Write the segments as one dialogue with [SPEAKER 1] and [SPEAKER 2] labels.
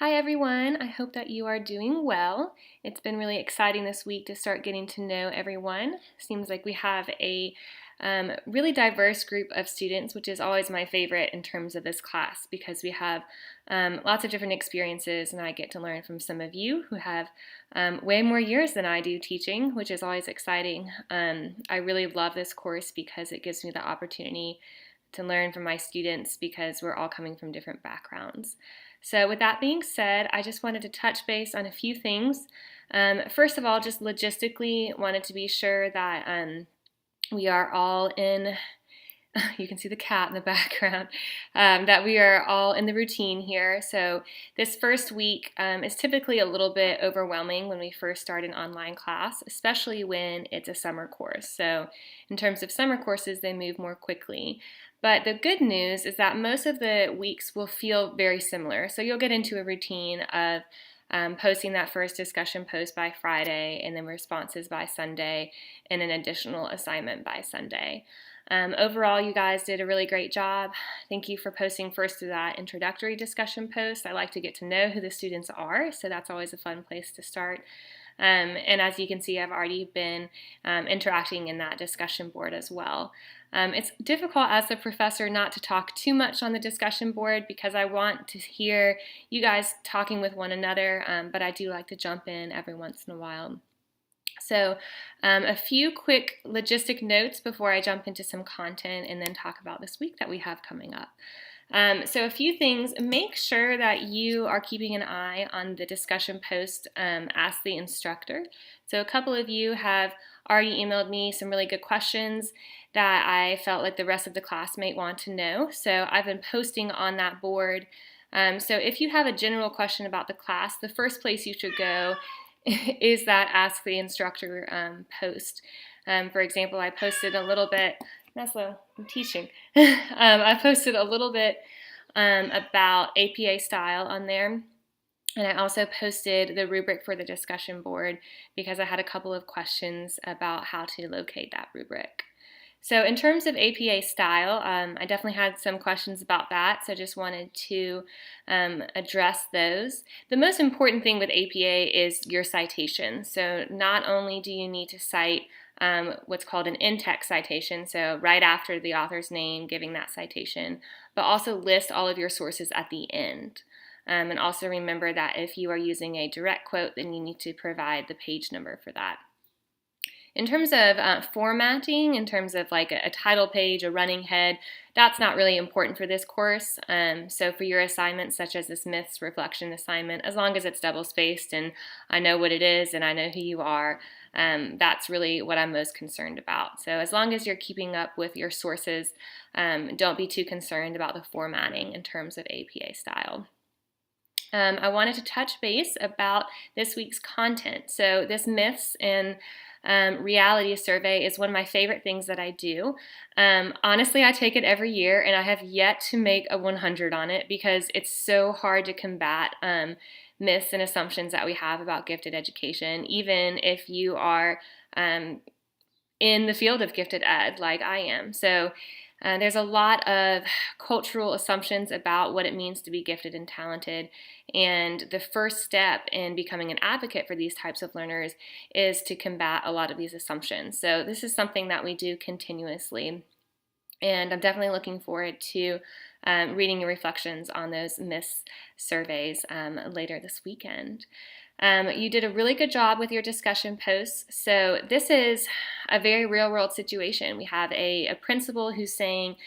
[SPEAKER 1] Hi everyone, I hope that you are doing well. It's been really exciting this week to start getting to know everyone. Seems like we have a really diverse group of students, which is always my favorite in terms of this class because we have lots of different experiences and I get to learn from some of you who have way more years than I do teaching, which is always exciting. I really love this course because it gives me the opportunity to learn from my students because we're all coming from different backgrounds. So with that being said, I just wanted to touch base on a few things. First of all, just logistically, wanted to be sure that we are all in, you can see the cat in the background, that we are all in the routine here. So this first week is typically a little bit overwhelming when we first start an online class, especially when it's a summer course. So in terms of summer courses, they move more quickly. But the good news is that most of the weeks will feel very similar. So you'll get into a routine of posting that first discussion post by Friday and then responses by Sunday and an additional assignment by Sunday. Overall, you guys did a really great job. Thank you for posting first to that introductory discussion post. I like to get to know who the students are, so that's always a fun place to start. And as you can see, I've already been interacting in that discussion board as well. It's difficult as a professor not to talk too much on the discussion board because I want to hear you guys talking with one another, but I do like to jump in every once in a while. So a few quick logistic notes before I jump into some content and then talk about this week that we have coming up. So a few things, make sure that you are keeping an eye on the discussion post, Ask the Instructor. So a couple of you have already emailed me some really good questions that I felt like the rest of the class might want to know. So I've been posting on that board. So if you have a general question about the class, the first place you should go is that Ask the Instructor post. For example, I posted a little bit, Neslo, I'm teaching. I posted a little bit about APA style on there. And I also posted the rubric for the discussion board because I had a couple of questions about how to locate that rubric. So in terms of APA style, I definitely had some questions about that, so just wanted to address those. The most important thing with APA is your citation. So not only do you need to cite what's called an in-text citation, so right after the author's name, giving that citation, but also list all of your sources at the end. And also remember that if you are using a direct quote, then you need to provide the page number for that. In terms of formatting, in terms of like a title page, a running head, that's not really important for this course. So for your assignments, such as this myths reflection assignment, as long as it's double-spaced and I know what it is and I know who you are, that's really what I'm most concerned about. So as long as you're keeping up with your sources, don't be too concerned about the formatting in terms of APA style. I wanted to touch base about this week's content. So this myths and reality survey is one of my favorite things that I do. Honestly, I take it every year and I have yet to make a 100 on it because it's so hard to combat myths and assumptions that we have about gifted education, even if you are in the field of gifted ed like I am. So there's a lot of cultural assumptions about what it means to be gifted and talented, and the first step in becoming an advocate for these types of learners is to combat a lot of these assumptions. So this is something that we do continuously, and I'm definitely looking forward to reading your reflections on those myths surveys later this weekend. You did a really good job with your discussion posts. So this is a very real-world situation. We have a principal who's saying,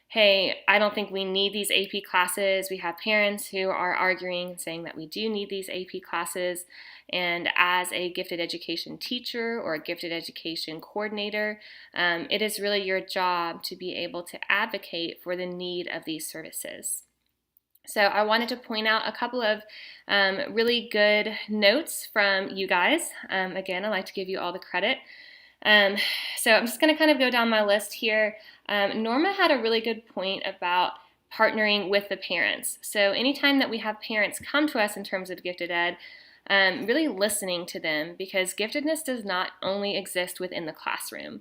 [SPEAKER 1] hey, I don't think we need these AP classes. We have parents who are arguing and saying that we do need these AP classes. And as a gifted education teacher or a gifted education coordinator, it is really your job to be able to advocate for the need of these services. So I wanted to point out a couple of really good notes from you guys. Again, I like to give you all the credit. So I'm just going to kind of go down my list here. Norma had a really good point about partnering with the parents. So anytime that we have parents come to us in terms of gifted ed, really listening to them, because giftedness does not only exist within the classroom.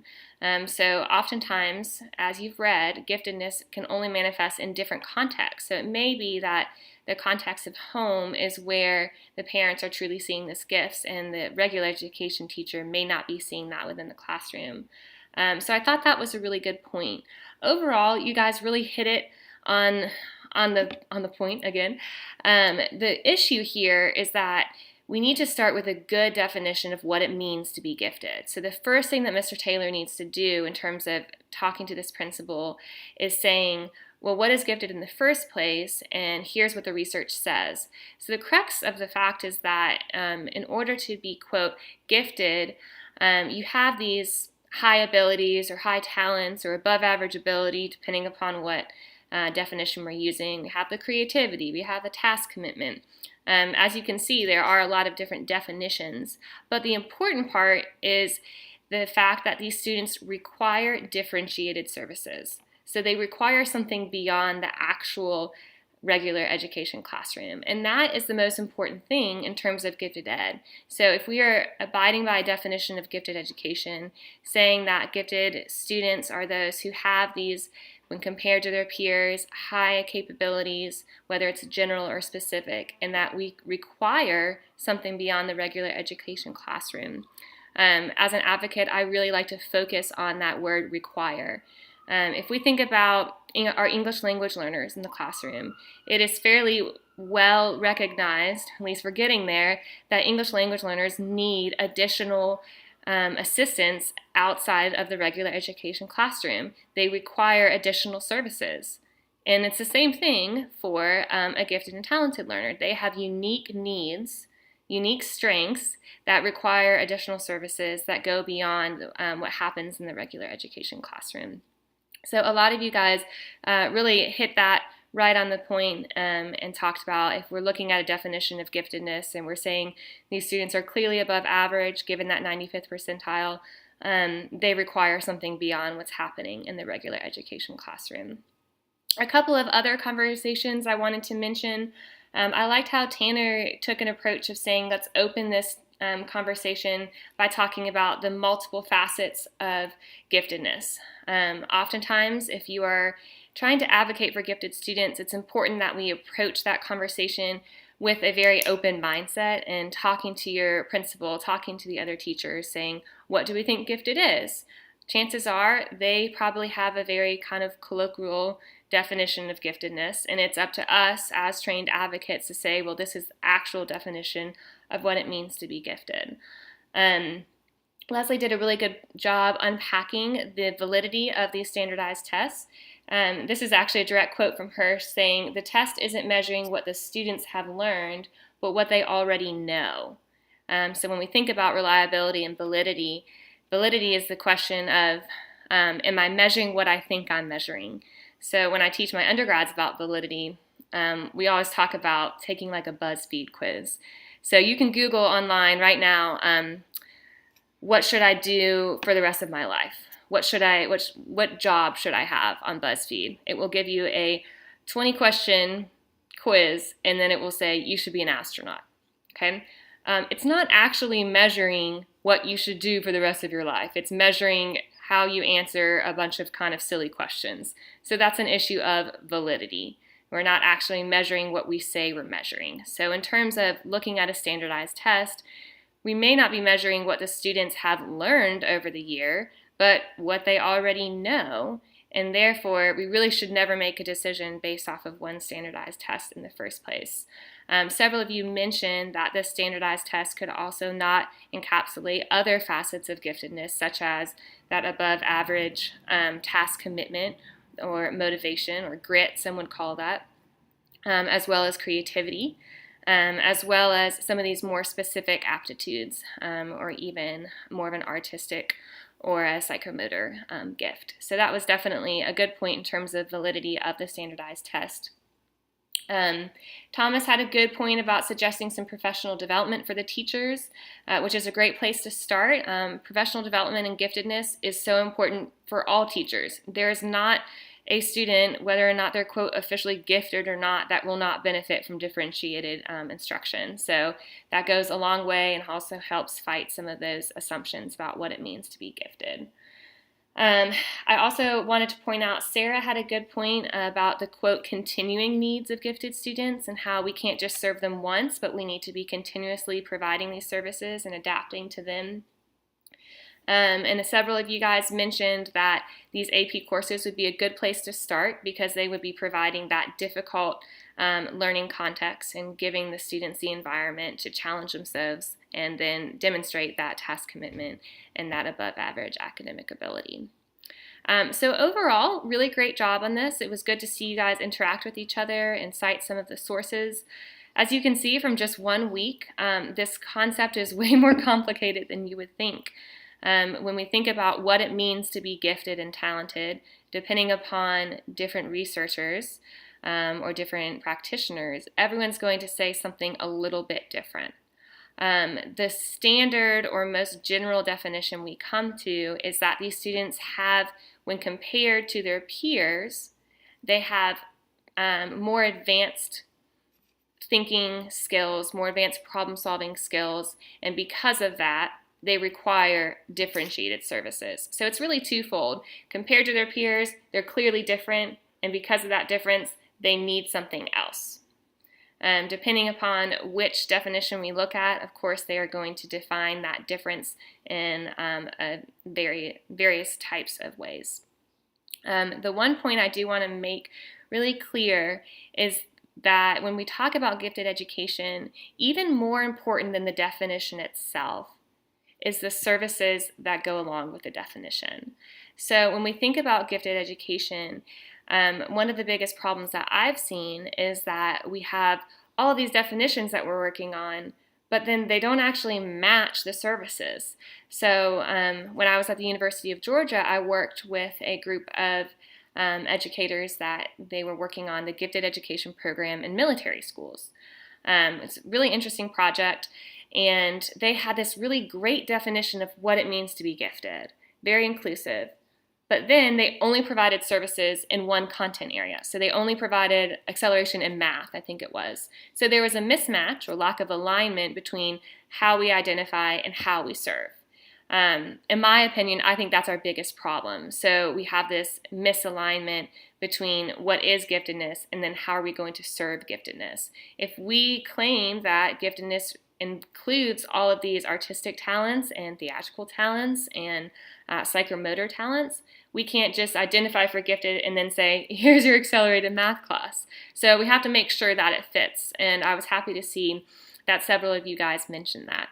[SPEAKER 1] So oftentimes, as you've read, giftedness can only manifest in different contexts. So it may be that the context of home is where the parents are truly seeing these gifts, and the regular education teacher may not be seeing that within the classroom. So I thought that was a really good point. Overall, you guys really hit it on the point again. The issue here is that we need to start with a good definition of what it means to be gifted. So the first thing that Mr. Taylor needs to do in terms of talking to this principal is saying, well, what is gifted in the first place? And here's what the research says. So the crux of the fact is that in order to be, quote, gifted, you have these high abilities or high talents or above average ability, depending upon what definition we're using. We have the creativity, we have the task commitment. As you can see, there are a lot of different definitions, but the important part is the fact that these students require differentiated services. So they require something beyond the actual regular education classroom, and that is the most important thing in terms of gifted ed. So if we are abiding by a definition of gifted education, saying that gifted students are those who have these, when compared to their peers, high capabilities, whether it's general or specific, and that we require something beyond the regular education classroom. As an advocate, I really like to focus on that word require. If we think about our English language learners in the classroom, it is fairly well recognized, at least we're getting there, that English language learners need additional assistance outside of the regular education classroom. They require additional services. And it's the same thing for a gifted and talented learner. They have unique needs, unique strengths that require additional services that go beyond what happens in the regular education classroom. So a lot of you guys really hit that right on the point and talked about, if we're looking at a definition of giftedness and we're saying these students are clearly above average given that 95th percentile, they require something beyond what's happening in the regular education classroom. A couple of other conversations I wanted to mention. I liked how Tanner took an approach of saying, let's open this conversation by talking about the multiple facets of giftedness. Oftentimes, if you are trying to advocate for gifted students, it's important that we approach that conversation with a very open mindset and talking to your principal, talking to the other teachers, saying, what do we think gifted is? Chances are they probably have a very kind of colloquial definition of giftedness, and it's up to us as trained advocates to say, well, this is the actual definition of what it means to be gifted. Leslie did a really good job unpacking the validity of these standardized tests. This is actually a direct quote from her saying, the test isn't measuring what the students have learned, but what they already know. So when we think about reliability and validity is the question of, am I measuring what I think I'm measuring? So when I teach my undergrads about validity, we always talk about taking like a BuzzFeed quiz. So you can Google online right now, what should I do for the rest of my life? What job should I have on BuzzFeed? It will give you a 20-question quiz, and then it will say you should be an astronaut. Okay, it's not actually measuring what you should do for the rest of your life. It's measuring how you answer a bunch of kind of silly questions. So that's an issue of validity. We're not actually measuring what we say we're measuring. So in terms of looking at a standardized test, we may not be measuring what the students have learned over the year, but what they already know, and therefore we really should never make a decision based off of one standardized test in the first place. Several of you mentioned that this standardized test could also not encapsulate other facets of giftedness, such as that above average task commitment or motivation, or grit, some would call that, as well as creativity, as well as some of these more specific aptitudes, or even more of an artistic or a psychomotor gift. So that was definitely a good point in terms of validity of the standardized test. Thomas had a good point about suggesting some professional development for the teachers, which is a great place to start. Professional development and giftedness is so important for all teachers. There is not a student, whether or not they're, quote, officially gifted or not, that will not benefit from differentiated instruction. So that goes a long way and also helps fight some of those assumptions about what it means to be gifted. I also wanted to point out, Sarah had a good point about the, quote, continuing needs of gifted students and how we can't just serve them once, but we need to be continuously providing these services and adapting to them. And several of you guys mentioned that these AP courses would be a good place to start because they would be providing that difficult learning context and giving the students the environment to challenge themselves and then demonstrate that task commitment and that above average academic ability. So overall, really great job on this. It was good to see you guys interact with each other and cite some of the sources. As you can see from just 1 week, this concept is way more complicated than you would think. When we think about what it means to be gifted and talented, depending upon different researchers or different practitioners, everyone's going to say something a little bit different. The standard or most general definition we come to is that these students have, when compared to their peers, they have more advanced thinking skills, more advanced problem-solving skills, and because of that, they require differentiated services. So it's really twofold. Compared to their peers, they're clearly different, and because of that difference, they need something else. Depending upon which definition we look at, of course, they are going to define that difference in various types of ways. The one point I do want to make really clear is that when we talk about gifted education, even more important than the definition itself is the services that go along with the definition. So when we think about gifted education, one of the biggest problems that I've seen is that we have all of these definitions that we're working on, but then they don't actually match the services. So when I was at the University of Georgia, I worked with a group of educators that they were working on the gifted education program in military schools. It's a really interesting project, and they had this really great definition of what it means to be gifted, very inclusive. But then they only provided services in one content area. So they only provided acceleration in math, I think it was. So there was a mismatch or lack of alignment between how we identify and how we serve. In my opinion, I think that's our biggest problem. So we have this misalignment between what is giftedness and then how are we going to serve giftedness. If we claim that giftedness includes all of these artistic talents and theatrical talents and psychomotor talents, we can't just identify for gifted and then say, here's your accelerated math class. So we have to make sure that it fits, and I was happy to see that several of you guys mentioned that.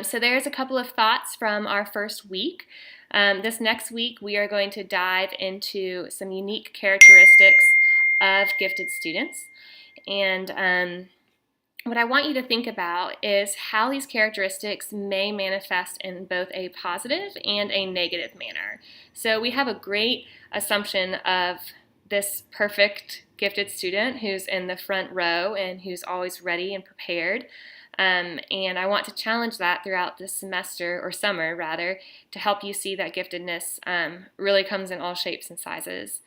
[SPEAKER 1] So there's a couple of thoughts from our first week. This next week, we are going to dive into some unique characteristics of gifted students. And what I want you to think about is how these characteristics may manifest in both a positive and a negative manner. So we have a great assumption of this perfect gifted student who's in the front row and who's always ready and prepared. And I want to challenge that throughout this semester, or summer rather, to help you see that giftedness really comes in all shapes and sizes.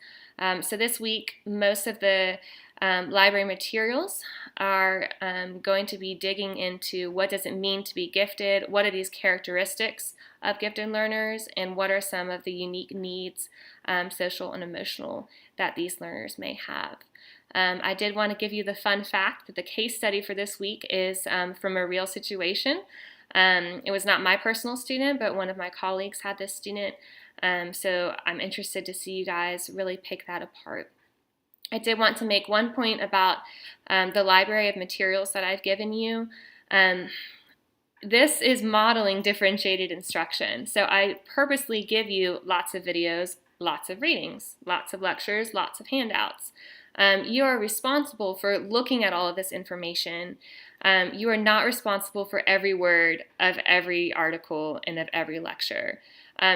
[SPEAKER 1] So this week, most of the library materials are going to be digging into what does it mean to be gifted, what are these characteristics of gifted learners, and what are some of the unique needs, social and emotional, that these learners may have. I did want to give you the fun fact that the case study for this week is from a real situation. It was not my personal student, but one of my colleagues had this student, so I'm interested to see you guys really pick that apart. I did want to make one point about the library of materials that I've given you. This is modeling differentiated instruction. So I purposely give you lots of videos, lots of readings, lots of lectures, lots of handouts. You are responsible for looking at all of this information. You are not responsible for every word of every article and of every lecture.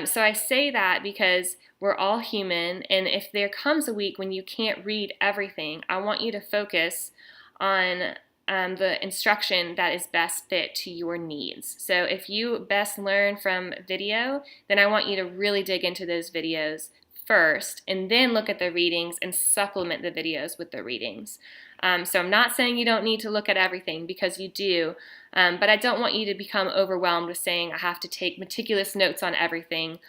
[SPEAKER 1] So I say that because we're all human, and if there comes a week when you can't read everything, I want you to focus on the instruction that is best fit to your needs. So if you best learn from video, then I want you to really dig into those videos, first and then look at the readings and supplement the videos with the readings. So I'm not saying you don't need to look at everything, because you do, but I don't want you to become overwhelmed with saying I have to take meticulous notes on everything,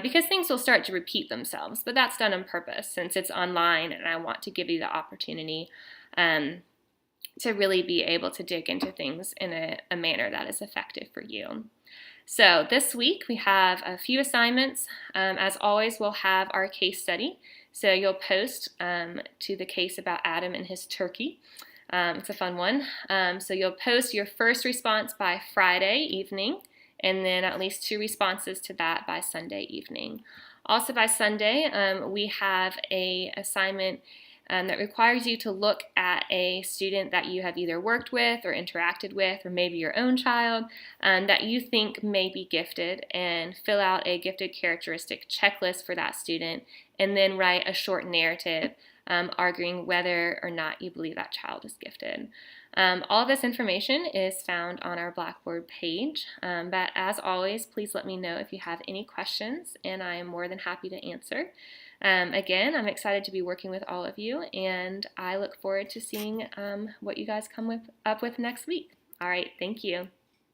[SPEAKER 1] because things will start to repeat themselves. But that's done on purpose since it's online, and I want to give you the opportunity to really be able to dig into things in a manner that is effective for you. So this week we have a few assignments. As always, we'll have our case study. So you'll post to the case about Adam and his turkey. It's a fun one. So you'll post your first response by Friday evening, and then at least 2 responses to that by Sunday evening. Also by Sunday, we have an assignment that requires you to look at a student that you have either worked with or interacted with, or maybe your own child, that you think may be gifted, and fill out a gifted characteristic checklist for that student, and then write a short narrative arguing whether or not you believe that child is gifted. All of this information is found on our Blackboard page, but as always, please let me know if you have any questions, and I am more than happy to answer. Again, I'm excited to be working with all of you, and I look forward to seeing what you guys come up with next week. All right, thank you.